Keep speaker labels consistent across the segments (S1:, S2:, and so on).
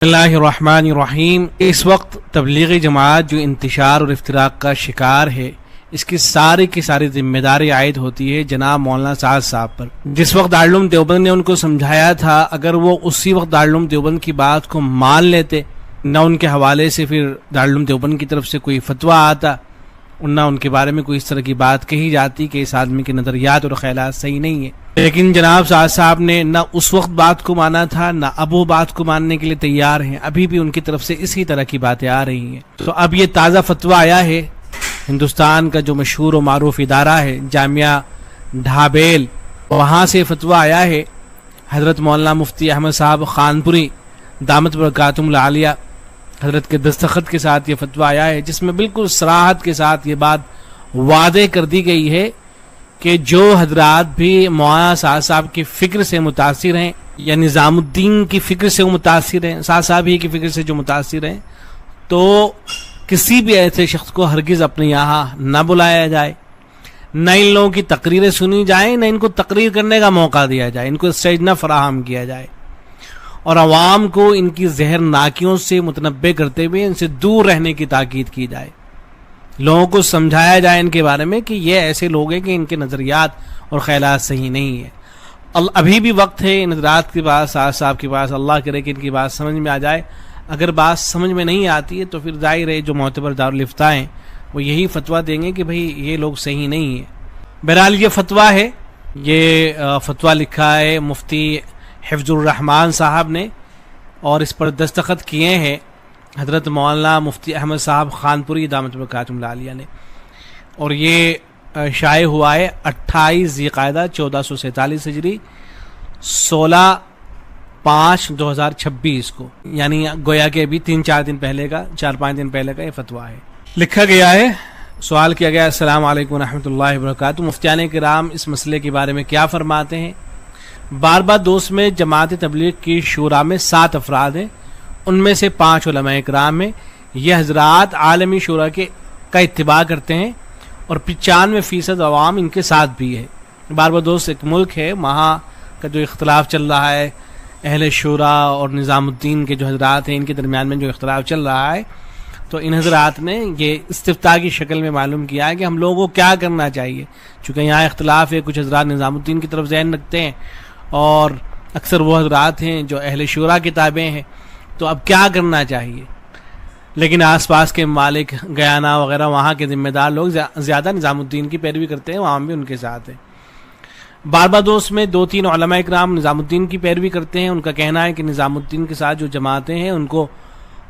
S1: بسم اللہ الرحمن الرحیم۔ اس وقت تبلیغی جماعت جو انتشار اور افتراق کا شکار ہے، اس کی ساری ذمہ داری عائد ہوتی ہے جناب مولانا سعد صاحب پر۔ جس وقت دارالعلوم دیوبند نے ان کو سمجھایا تھا، اگر وہ اسی وقت دارالعلوم دیوبند کی بات کو مان لیتے، نہ ان کے حوالے سے پھر دارالعلوم دیوبند کی طرف سے کوئی فتویٰ آتا، نہ ان کے بارے میں کوئی اس طرح کی بات کہی جاتی کہ اس آدمی کے نظریات اور خیالات صحیح نہیں ہیں۔ لیکن جناب سعد صاحب نے نہ اس وقت بات کو مانا تھا، نہ اب وہ بات کو ماننے کے لیے تیار ہیں۔ ابھی بھی ان کی طرف سے اسی طرح کی باتیں آ رہی ہیں۔ تو اب یہ تازہ فتویٰ آیا ہے، ہندوستان کا جو مشہور و معروف ادارہ ہے جامعہ ڈھابیل، وہاں سے فتویٰ آیا ہے۔ حضرت مولانا مفتی احمد صاحب خانپوری دامت برکاتہم العالیہ حضرت کے دستخط کے ساتھ یہ فتویٰ آیا ہے، جس میں بالکل صراحت کے ساتھ یہ بات واضح کر دی گئی ہے کہ جو حضرات بھی مولانا سعد صاحب کی فکر سے متاثر ہیں یا نظام الدین کی فکر سے متاثر ہیں، سعد صاحب ہی کی فکر سے جو متاثر ہیں، تو کسی بھی ایسے شخص کو ہرگز اپنے یہاں نہ بلایا جائے، نہ ان لوگوں کی تقریریں سنی جائیں، نہ ان کو تقریر کرنے کا موقع دیا جائے، ان کو اسٹیج نہ فراہم کیا جائے، اور عوام کو ان کی زہر ناکیوں سے متنبع کرتے ہوئے ان سے دور رہنے کی تاکید کی جائے، لوگوں کو سمجھایا جائے ان کے بارے میں کہ یہ ایسے لوگ ہیں کہ ان کے نظریات اور خیالات صحیح نہیں ہیں۔ ابھی بھی وقت ہے ان حضرات کے پاس، سعد صاحب کے پاس، اللہ کرے کہ ان کی بات سمجھ میں آ جائے۔ اگر بات سمجھ میں نہیں آتی ہے تو پھر ظاہر ہے جو معتبر دارالفتاء ہیں وہ یہی فتویٰ دیں گے کہ بھئی یہ لوگ صحیح نہیں ہیں۔ بہرحال یہ فتویٰ ہے، یہ فتویٰ لکھا ہے مفتی حفظ الرحمان صاحب نے، اور اس پر دستخط کیے ہیں حضرت مولانا مفتی احمد صاحب خانپوری دامت برکاتہم العالیہ نے، اور یہ شائع ہوا ہے 28 ذی القعدہ 1447 ہجری 16/5/2026 کو، یعنی گویا کہ ابھی 4-5 دن پہلے کا یہ فتویٰ ہے۔ لکھا گیا ہے، سوال کیا گیا، السلام علیکم ورحمۃ اللہ وبرکاتہ، مفتیان کرام اس مسئلے کے بارے میں کیا فرماتے ہیں؟ باربادوس میں جماعت تبلیغ کی شورا میں 7 افراد ہیں، ان میں سے 5 علماء کرام ہیں۔ یہ حضرات عالمی شورا کا اتباع کرتے ہیں اور 95% عوام ان کے ساتھ بھی ہے۔ باربادوس ایک ملک ہے، وہاں کا جو اختلاف چل رہا ہے اہل شورا اور نظام الدین کے جو حضرات ہیں ان کے درمیان میں جو اختلاف چل رہا ہے، تو ان حضرات نے یہ استفتاء کی شکل میں معلوم کیا ہے کہ ہم لوگوں کو کیا کرنا چاہیے، چونکہ یہاں اختلاف ہے، کچھ حضرات نظام الدین کی طرف ذہن رکھتے ہیں اور اکثر وہ حضرات ہیں جو اہل شورا کتابیں ہیں، تو اب کیا کرنا چاہیے؟ لیکن آس پاس کے ممالک گیانا وغیرہ وہاں کے ذمہ دار لوگ زیادہ نظام الدین کی پیروی کرتے ہیں، وہاں بھی ان کے ساتھ ہیں۔ باربادوس میں 2-3 علماء کرام نظام الدین کی پیروی کرتے ہیں، ان کا کہنا ہے کہ نظام الدین کے ساتھ جو جماعتیں ہیں ان کو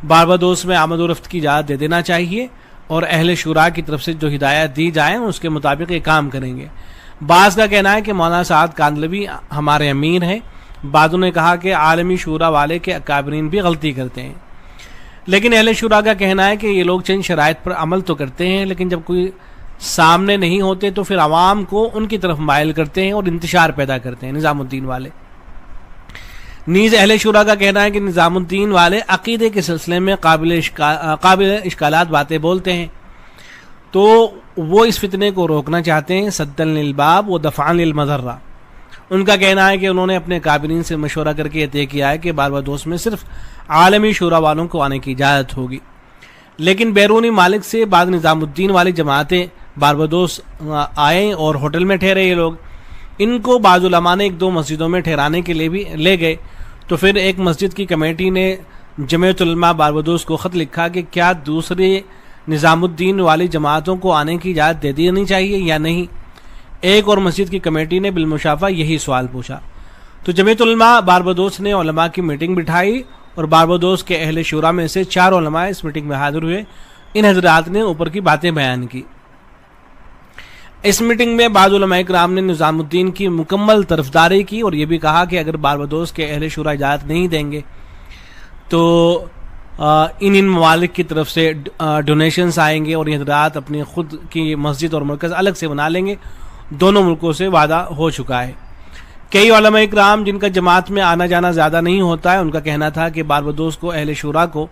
S1: باربادوس میں آمد و رفت کی اجازت دے دینا چاہیے، اور اہل شورا کی طرف سے جو ہدایت دی جائیں اس کے مطابق یہ کام کریں گے۔ بعض کا کہنا ہے کہ مولانا سعد کاندھلوی ہمارے امیر ہیں، بعضوں نے کہا کہ عالمی شورا والے کے اکابرین بھی غلطی کرتے ہیں، لیکن اہل شورا کا کہنا ہے کہ یہ لوگ چند شرائط پر عمل تو کرتے ہیں، لیکن جب کوئی سامنے نہیں ہوتے تو پھر عوام کو ان کی طرف مائل کرتے ہیں اور انتشار پیدا کرتے ہیں نظام الدین والے۔ نیز اہل شورا کا کہنا ہے کہ نظام الدین والے عقیدے کے سلسلے میں قابل اشکالات باتیں بولتے ہیں، تو وہ اس فتنے کو روکنا چاہتے ہیں، سدا للباب و دفعا للمضرہ۔ ان کا کہنا ہے کہ انہوں نے اپنے کابرین سے مشورہ کر کے یہ طے کیا ہے کہ باربادوس میں صرف عالمی شورا والوں کو آنے کی اجازت ہوگی، لیکن بیرونی مالک سے بعض نظام الدین والی جماعتیں باربادوس آئیں اور ہوٹل میں ٹھہرے۔ یہ لوگ ان کو بعض علماء نے 1-2 مسجدوں میں ٹھہرانے کے لیے بھی لے گئے، تو پھر ایک مسجد کی کمیٹی نے جمعیت علماء باربادوس کو خط لکھا کہ کیا دوسرے نظام الدین والی جماعتوں کو آنے کی اجازت دے دینی چاہیے یا نہیں۔ ایک اور مسجد کی کمیٹی نے بالمشافہ یہی سوال پوچھا، تو جمعیت علماء باربادوس نے علماء کی میٹنگ بٹھائی، اور باربادوس کے اہل شورا میں سے 4 علماء اس میٹنگ میں حاضر ہوئے۔ ان حضرات نے اوپر کی باتیں بیان کی۔ اس میٹنگ میں بعض علماء کرام نے نظام الدین کی مکمل طرفداری کی اور یہ بھی کہا کہ اگر باربادوس کے اہل شورا اجازت نہیں دیں گے تو ان ممالک کی طرف سے ڈونیشنز آئیں گے اور یہ حضرات اپنی خود کی مسجد اور مرکز الگ سے بنا لیں گے۔ دونوں ملکوں سے وعدہ ہو چکا ہے۔ کئی علماء اکرام جن کا جماعت میں آنا جانا زیادہ نہیں ہوتا ہے، ان کا کہنا تھا کہ باربادوس کو اہل شورا کو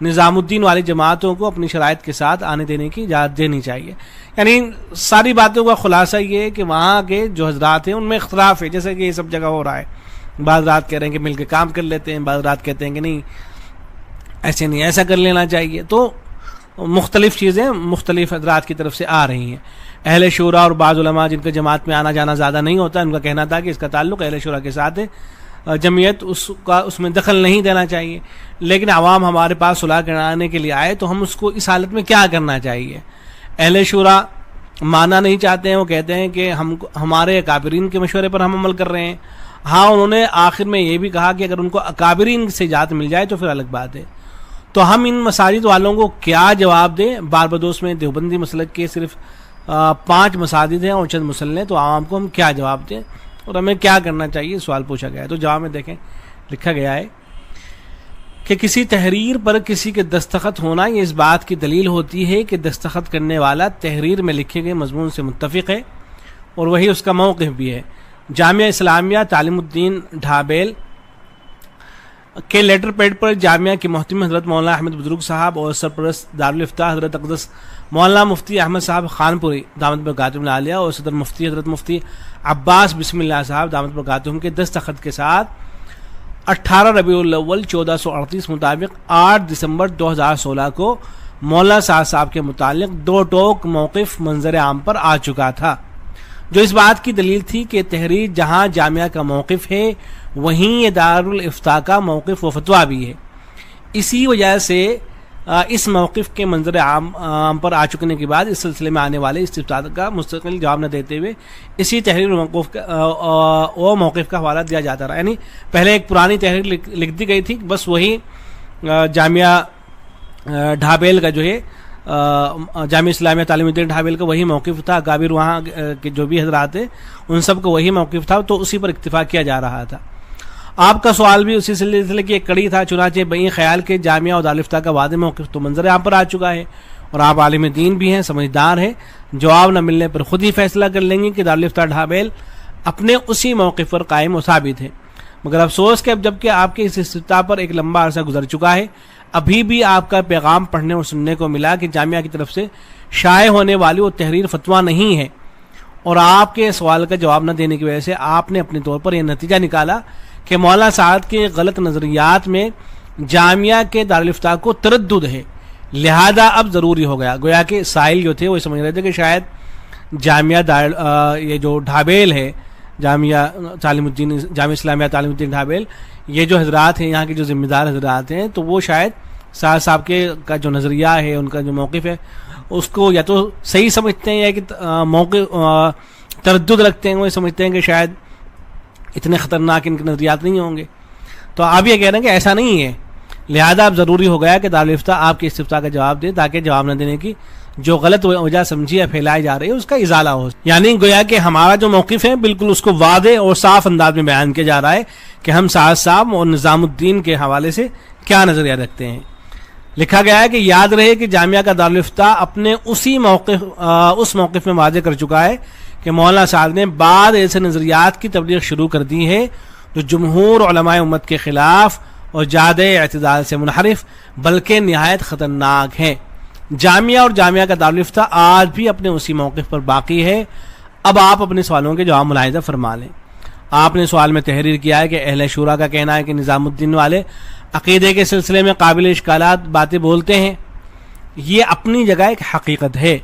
S1: نظام الدین والی جماعتوں کو اپنی شرائط کے ساتھ آنے دینے کی اجازت دینی چاہیے۔ یعنی ساری باتوں کا خلاصہ یہ ہے کہ وہاں کے جو حضرات ہیں ان میں اختلاف ہے، جیسے کہ یہ سب جگہ ہو رہا ہے۔ بعض رات کہہ رہے ہیں کہ مل کے کام کر لیتے ہیں، بعض رات کہتے ہیں کہ نہیں ایسے نہیں، ایسا کر لینا چاہیے. تو مختلف چیزیں مختلف حضرات کی طرف سے آ رہی ہیں. اہل شورا اور بعض علماء جن کا جماعت میں آنا جانا زیادہ نہیں ہوتا، ان کا کہنا تھا کہ اس کا تعلق اہل شورا کے ساتھ ہے، جمعیت اس میں دخل نہیں دینا چاہیے. لیکن عوام ہمارے پاس صلح کرانے کے لیے آئے تو ہم اس کو اس حالت میں کیا کرنا چاہیے؟ اہل شورا ماننا نہیں چاہتے ہیں، وہ کہتے ہیں کہ ہمارے اکابرین کے مشورے پر ہم عمل کر رہے ہیں. ہاں انہوں نے آخر میں یہ بھی کہا کہ اگر ان کو اکابرین سے اجازت مل جائے تو پھر الگ بات ہے. تو ہم ان مساجد والوں کو کیا جواب دیں؟ باربدوس میں دیوبندی مسلک کے صرف 5 مساجد ہیں اور چند مسلح، تو عوام کو ہم کیا جواب دیں اور ہمیں کیا کرنا چاہیے؟ سوال پوچھا گیا ہے. تو جواب میں دیکھیں لکھا گیا ہے کہ کسی تحریر پر کسی کے دستخط ہونا یہ اس بات کی دلیل ہوتی ہے کہ دستخط کرنے والا تحریر میں لکھے گئے مضمون سے متفق ہے اور وہی اس کا موقف بھی ہے. جامعہ اسلامیہ تعلیم الدین ڈھابیل کے لیٹر پیڈ پر جامعہ کے محتم حضرت مولانا احمد بزرگ صاحب اور سرپرست دارالافتاء حضرت اقدس مولانا مفتی احمد صاحب خانپوری دامت برکاتہم العالیہ اور صدر مفتی حضرت مفتی عباس بسم اللہ صاحب دامت برکاتہم کے دستخط کے ساتھ 18 ربیع الاول 1438 مطابق 8 دسمبر 2016 کو مولانا سعد صاحب کے متعلق 2 ٹوک موقف منظر عام پر آ چکا تھا، جو اس بات کی دلیل تھی کہ تحریر جہاں جامعہ کا موقف ہے وہیں یہ دارالافتاء کا موقف و فتویٰ بھی ہے. اسی وجہ سے اس موقف کے منظر عام پر آ چکنے کے بعد اس سلسلے میں آنے والے استفتاء کا مستقل جواب نہ دیتے ہوئے اسی تحریر و موقف کا حوالہ دیا جاتا رہا. یعنی پہلے ایک پرانی تحریر لکھ دی گئی تھی، بس وہی جامعہ ڈھابیل کا جو ہے جامعہ اسلامیہ تعلیم الدین ڈھابیل کا وہی موقف تھا، اکابر وہاں کے جو بھی حضرات ہیں ان سب کو وہی موقف تھا، تو اسی پر اکتفا کیا جا رہا تھا. آپ کا سوال بھی اسی سلسلے کی ایک کڑی تھا. چنانچہ بئی خیال کے جامعہ اور دارالافتاء کا واضح موقف تو منظر عام پر آ چکا ہے اور آپ عالم دین بھی ہیں، سمجھدار ہیں، جواب نہ ملنے پر خود ہی فیصلہ کر لیں گے کہ دارالافتاء ڈھابیل اپنے اسی موقف پر قائم و ثابت ہے. مگر افسوس کہ اب جبکہ آپ کے اس استفتاء پر ایک لمبا عرصہ گزر چکا ہے، ابھی بھی آپ کا پیغام پڑھنے اور سننے کو ملا کہ جامعہ کی طرف سے شائع ہونے والی وہ تحریر فتویٰ نہیں ہے. اور آپ کے سوال کا جواب نہ دینے کی وجہ سے آپ نے اپنے طور پر یہ نتیجہ نکالا کہ مولانا سعد کے غلط نظریات میں جامعہ کے دارالافتاء کو تردد ہے، لہذا اب ضروری ہو گیا. گویا کہ سائل جو تھے وہ سمجھ رہے تھے کہ شاید یہ جو ڈھابیل ہے جامعہ اسلامیہ تعلیم الدین ڈھابیل، یہ جو حضرات ہیں یہاں کے جو ذمہ دار حضرات ہیں، تو وہ شاید سعد صاحب کے کا جو نظریہ ہے، ان کا جو موقف ہے، اس کو یا تو صحیح سمجھتے ہیں یا کہ تردد رکھتے ہیں. وہ سمجھتے ہیں کہ شاید اتنے خطرناک ان کے نظریات نہیں ہوں گے. تو آپ یہ کہہ رہے ہیں کہ ایسا نہیں ہے، لہذا اب ضروری ہو گیا کہ دارالافتاء آپ کے استفتاء کا جواب دے تاکہ جواب نہ دینے کی جو غلط وجہ سمجھی یا پھیلائی جا رہی ہے اس کا ازالہ ہو. یعنی گویا کہ ہمارا جو موقف ہے بالکل اس کو واضح اور صاف انداز میں بیان کیا جا رہا ہے کہ ہم سعد صاحب اور نظام الدین کے حوالے سے کیا نظریہ رکھتے ہیں. لکھا گیا ہے کہ یاد رہے کہ جامعہ کا دارالافتاء اپنے اس موقف میں واضح کر چکا ہے کہ مولانا سعد نے بعض ایسے نظریات کی تبلیغ شروع کر دی ہے جو جمہور علماء امت کے خلاف اور جادہ اعتدال سے منحرف بلکہ نہایت خطرناک ہیں. جامعہ اور جامعہ کا دارالافتاء آج بھی اپنے اسی موقف پر باقی ہے. اب آپ اپنے سوالوں کے جواب ملاحظہ فرما لیں. آپ نے سوال میں تحریر کیا ہے کہ اہل شورا کا کہنا ہے کہ نظام الدین والے عقیدے کے سلسلے میں قابل اشکالات باتیں بولتے ہیں. یہ اپنی جگہ ایک حقیقت ہے.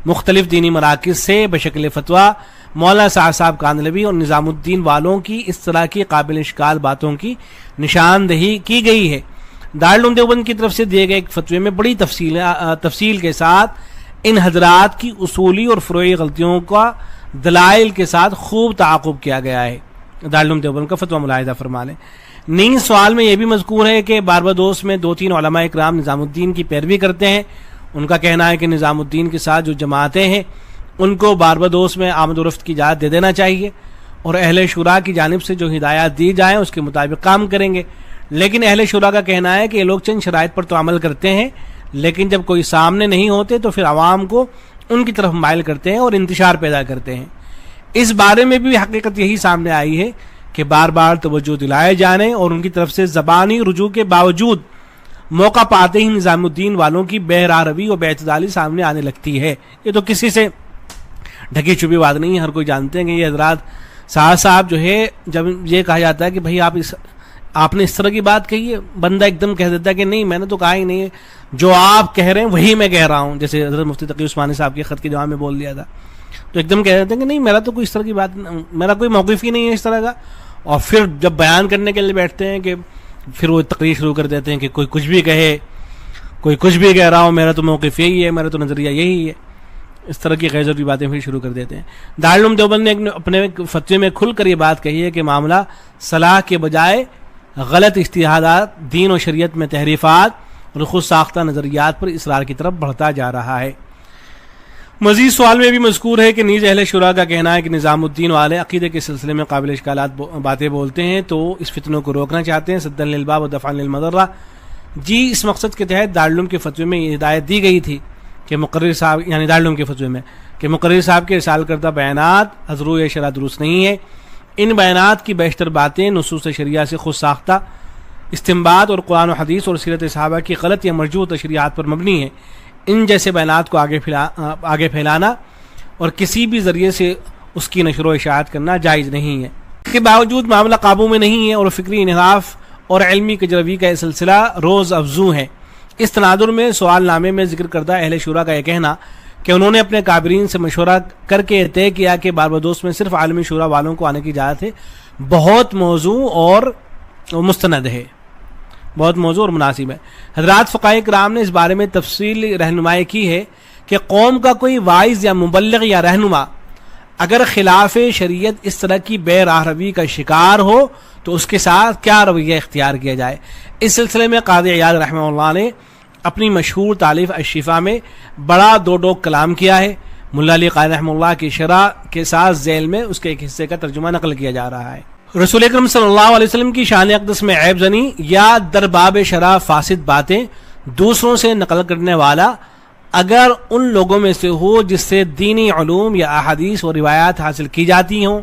S1: مختلف دینی مراکز سے بشکل فتویٰ مولانا سعد صاحب کاندھلوی اور نظام الدین والوں کی اس طرح کی قابل اشکال باتوں کی نشاندہی کی گئی ہے. دارالعلوم دیوبند کی طرف سے دیے گئے ایک فتوے میں بڑی تفصیل کے ساتھ ان حضرات کی اصولی اور فروعی غلطیوں کا دلائل کے ساتھ خوب تعاقب کیا گیا ہے. دارالعلوم دیوبند کا فتویٰ ملاحظہ فرما لیں. نئی سوال میں یہ بھی مذکور ہے کہ باربادوس میں 2-3 علماء اکرام نظام الدین کی پیروی کرتے ہیں. ان کا کہنا ہے کہ نظام الدین کے ساتھ جو جماعتیں ہیں ان کو باربادوس میں آمد و رفت کی اجازت دے دینا چاہیے اور اہل شورا کی جانب سے جو ہدایات دی جائیں اس کے مطابق کام کریں گے. لیکن اہل شورا کا کہنا ہے کہ یہ لوگ چند شرائط پر تو عمل کرتے ہیں لیکن جب کوئی سامنے نہیں ہوتے تو پھر عوام کو ان کی طرف مائل کرتے ہیں اور انتشار پیدا کرتے ہیں. اس بارے میں بھی حقیقت یہی سامنے آئی ہے کہ بار بار توجہ دلائے جانے اور ان کی طرف سے زبانی رجوع کے باوجود موقع پاتے ہی نظام الدین والوں کی بے راہ روی اور بے اعتدالی سامنے آنے لگتی ہے. یہ تو کسی سے ڈھکی چھپی بات نہیں ہے، ہر کوئی جانتے ہیں کہ یہ حضرات سعد صاحب جو ہے جب یہ کہا جاتا ہے کہ بھئی آپ نے اس طرح کی بات کہی ہے. بندہ ایک دم کہہ دیتا ہے کہ نہیں میں نے تو کہا ہی نہیں ہے, جو آپ کہہ رہے ہیں وہی میں کہہ رہا ہوں, جیسے حضرت مفتی تقی عثمانی صاحب کے خط کے جواب میں بول دیا تھا. تو ایک دم کہہ دیتے ہیں کہ نہیں میرا تو کوئی اس طرح کی بات, میرا کوئی موقف ہی نہیں ہے اس طرح کا. اور پھر جب بیان کرنے کے لیے بیٹھتے ہیں کہ پھر وہ تقریر شروع کر دیتے ہیں کہ کوئی کچھ بھی کہے, کوئی کچھ بھی کہہ رہا ہو, میرا تو موقف یہی ہے, میرا تو نظریہ یہی ہے. اس طرح کی غیر ضروری باتیں پھر شروع کر دیتے ہیں. دارالعلوم دیوبند نے اپنے فتوے میں کھل کر یہ بات کہی ہے کہ معاملہ صلاح کے بجائے غلط اجتہادات, دین و شریعت میں تحریفات اور خود ساختہ نظریات پر اصرار کی طرف بڑھتا جا رہا ہے. مزید سوال میں بھی مذکور ہے کہ نیز اہل شورا کا کہنا ہے کہ نظام الدین والے عقیدے کے سلسلے میں قابل اشکالات باتیں بولتے ہیں تو اس فتنوں کو روکنا چاہتے ہیں, سدا للباب و دفعا للمضرہ. جی اس مقصد کے تحت دارالعلوم کے فتوے میں یہ ہدایت دی گئی تھی کہ مقرر صاحب, یعنی دارالعلوم کے فتوے میں, کہ مقرر صاحب کے ارسال کردہ بیانات حضرو یا شرع درست نہیں ہے. ان بیانات کی بیشتر باتیں نصوص شریعہ سے خود ساختہ استنباط اور قرآن و حدیث اور سیرت صحابہ کی غلط یا مرجوح تشریحات پر مبنی ہے. ان جیسے بیانات کو آگے پھیلانا اور کسی بھی ذریعے سے اس کی نشر و اشاعت کرنا جائز نہیں ہے. اس کے باوجود معاملہ قابو میں نہیں ہے اور فکری انحراف اور علمی کجروی کا یہ سلسلہ روز افزوں ہے. اس تناظر میں سوال نامے میں ذکر کردہ اہل شورا کا یہ کہنا کہ انہوں نے اپنے کابرین سے مشورہ کر کے طے کیا کہ باربادوس میں صرف عالمی شورا والوں کو آنے کی اجازت ہے, بہت موضوع اور مستند ہے, بہت موضوع اور مناسب ہے. حضرات فقہائے کرام نے اس بارے میں تفصیل رہنمائی کی ہے کہ قوم کا کوئی واعظ یا مبلغ یا رہنما اگر خلاف شریعت اس طرح کی بے راہ روی کا شکار ہو تو اس کے ساتھ کیا رویہ اختیار کیا جائے. اس سلسلے میں قاضی عیاض رحمہ اللہ نے اپنی مشہور تالیف الشفا میں بڑا دو ڈوک کلام کیا ہے. ملا علی قاری رحمہ اللہ کی شرح کے ساتھ ذیل میں اس کے ایک حصے کا ترجمہ نقل کیا جا رہا ہے. رسول اکرم صلی اللہ علیہ وسلم کی شان اقدس میں عیب زنی یا در باب شرع فاسد باتیں دوسروں سے نقل کرنے والا اگر ان لوگوں میں سے ہو جس سے دینی علوم یا احادیث و روایات حاصل کی جاتی ہوں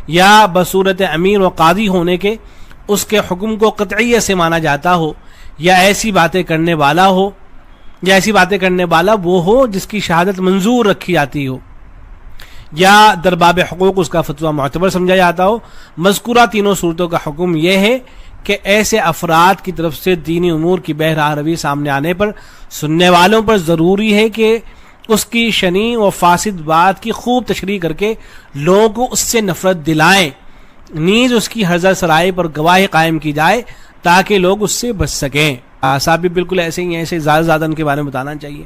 S1: یا بصورت امیر و قاضی ہونے کے اس کے حکم کو قطعیت سے مانا جاتا ہو, یا ایسی باتیں کرنے والا وہ ہو جس کی شہادت منظور رکھی جاتی ہو, یا در باب حقوق اس کا فتویٰ معتبر سمجھا جاتا ہو. مذکورہ تینوں صورتوں کا حکم یہ ہے کہ ایسے افراد کی طرف سے دینی امور کی بہ راہ روی سامنے آنے پر سننے والوں پر ضروری ہے کہ اس کی شنیع و فاسد بات کی خوب تشریح کر کے لوگوں کو اس سے نفرت دلائیں, نیز اس کی حرزہ سرائی پر گواہی قائم کی جائے تاکہ لوگ اس سے بچ سکیں. صاحب بھی بالکل ایسے ہی ہیں, ایسے زیادہ ان کے بارے میں بتانا چاہیے.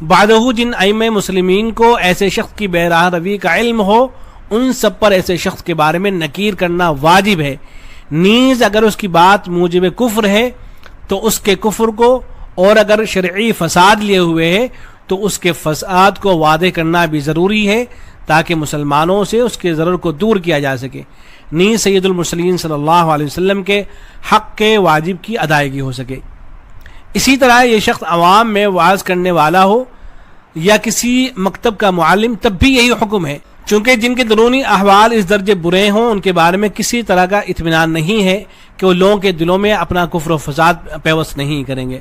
S1: بعدہ جن ائمہ مسلمین کو ایسے شخص کی بے راہ روی کا علم ہو ان سب پر ایسے شخص کے بارے میں نکیر کرنا واجب ہے. نیز اگر اس کی بات موجب کفر ہے تو اس کے کفر کو, اور اگر شرعی فساد لیے ہوئے ہے تو اس کے فساد کو واضح کرنا بھی ضروری ہے تاکہ مسلمانوں سے اس کے ضرر کو دور کیا جا سکے. نیز سید المرسلین صلی اللہ علیہ وسلم کے حق کے واجب کی ادائیگی ہو سکے. اسی طرح یہ شخص عوام میں وعظ کرنے والا ہو یا کسی مکتب کا معلم تب بھی یہی حکم ہے, چونکہ جن کے درونی احوال اس درجے برے ہوں ان کے بارے میں کسی طرح کا اطمینان نہیں ہے کہ وہ لوگوں کے دلوں میں اپنا کفر و فساد پیوست نہیں کریں گے.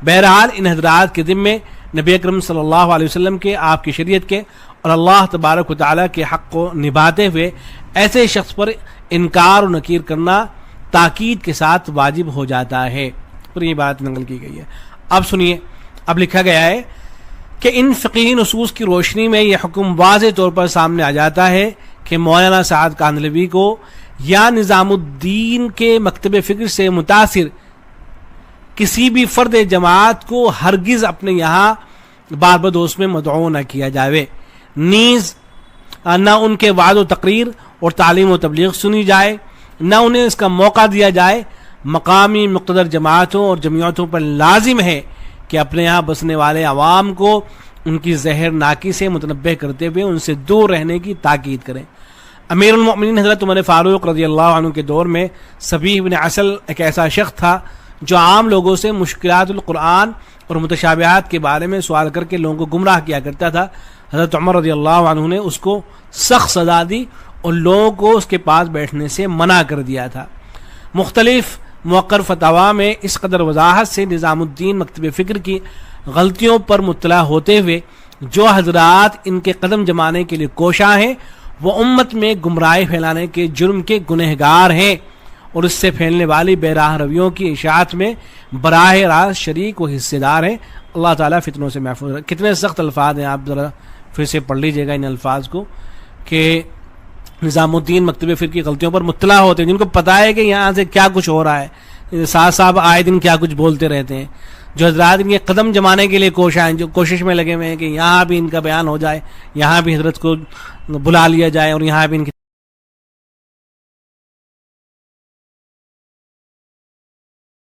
S1: بہرحال ان حضرات کے ذمے نبی اکرم صلی اللہ علیہ وسلم کے, آپ کی شریعت کے اور اللہ تبارک و تعالیٰ کے حق کو نبھاتے ہوئے ایسے شخص پر انکار و نکیر کرنا تاکید کے ساتھ واجب ہو جاتا ہے. پر یہ بات نقل کی گئی ہے. اب سنیے, اب لکھا گیا ہے کہ ان فقہی نصوص کی روشنی میں یہ حکم واضح طور پر سامنے آ جاتا ہے کہ مولانا سعد کاندھلوی کو یا نظام الدین کے مکتب فکر سے متاثر کسی بھی فرد جماعت کو ہرگز اپنے یہاں باربادوس میں مدعو نہ کیا جائے, نیز نہ ان کے وعظ و تقریر اور تعلیم و تبلیغ سنی جائے, نہ انہیں اس کا موقع دیا جائے. مقامی مقتدر جماعتوں اور جمعیتوں پر لازم ہے کہ اپنے یہاں بسنے والے عوام کو ان کی زہر ناکی سے متنبہ کرتے ہوئے ان سے دور رہنے کی تاکید کریں. امیر المؤمنین حضرت عمر فاروق رضی اللہ عنہ کے دور میں صبیح بن عسل ایک ایسا شخص تھا جو عام لوگوں سے مشکلات القرآن اور متشابہات کے بارے میں سوال کر کے لوگوں کو گمراہ کیا کرتا تھا. حضرت عمر رضی اللہ عنہ نے اس کو سخت سزا دی اور لوگوں کو اس کے پاس بیٹھنے سے منع کر دیا تھا. مختلف موقر فتاوا میں اس قدر وضاحت سے نظام الدین مکتب فکر کی غلطیوں پر مطلع ہوتے ہوئے جو حضرات ان کے قدم جمانے کے لیے کوشاں ہیں وہ امت میں گمراہی پھیلانے کے جرم کے گنہگار ہیں اور اس سے پھیلنے والی بے راہ رویوں کی اشاعت میں براہ راست شریک و حصے دار ہیں۔ اللہ تعالیٰ فتنوں سے محفوظ رکھے۔ کتنے سخت الفاظ ہیں، آپ ذرا پھر سے پڑھ لیجئے گا ان الفاظ کو، کہ نظام الدین مکتب فکر کی غلطیوں پر مطلع ہوتے ہیں، جن کو پتہ ہے کہ یہاں سے کیا کچھ ہو رہا ہے، ساتھ صاحب آئے دن کیا کچھ بولتے رہتے ہیں، جو حضرات ان کے قدم جمانے کے لیے جو کوشش میں لگے ہوئے ہیں کہ یہاں بھی ان کا بیان ہو جائے، یہاں بھی حضرت کو بلا لیا جائے اور یہاں بھی ان کی